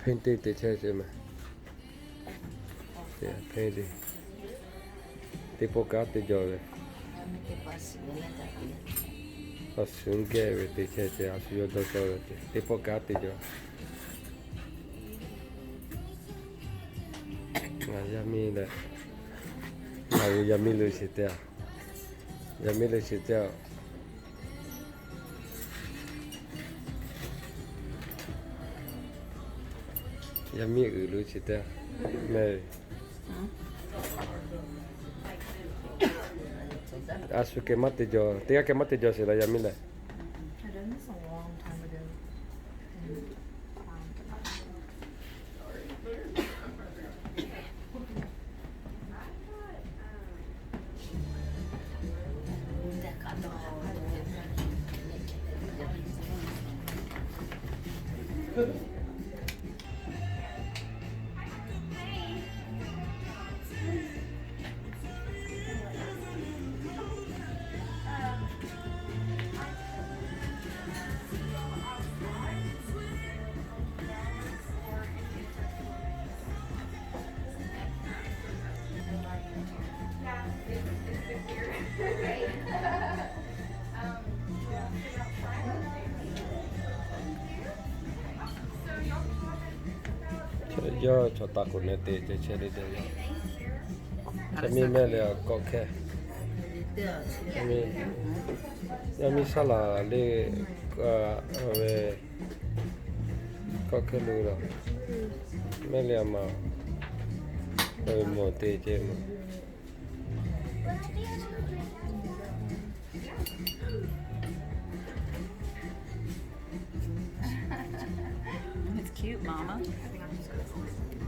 painted the church, yeah, painted. They forgot the job. I soon gave it the church as you don't know it. They forgot the job. Yummy that. Now yummy lose it there. Yummy lose it there. Yummy lose it there. Mary. Asu que mate yo. Tenga que mate yo se la Yamila. I done this a long time ago. Yo cho ta con nete che che de yo. Yami mele ko ke. Yami sala le ave ko ke lu ro. Mele ma mo te che mo. It's cute, Mama.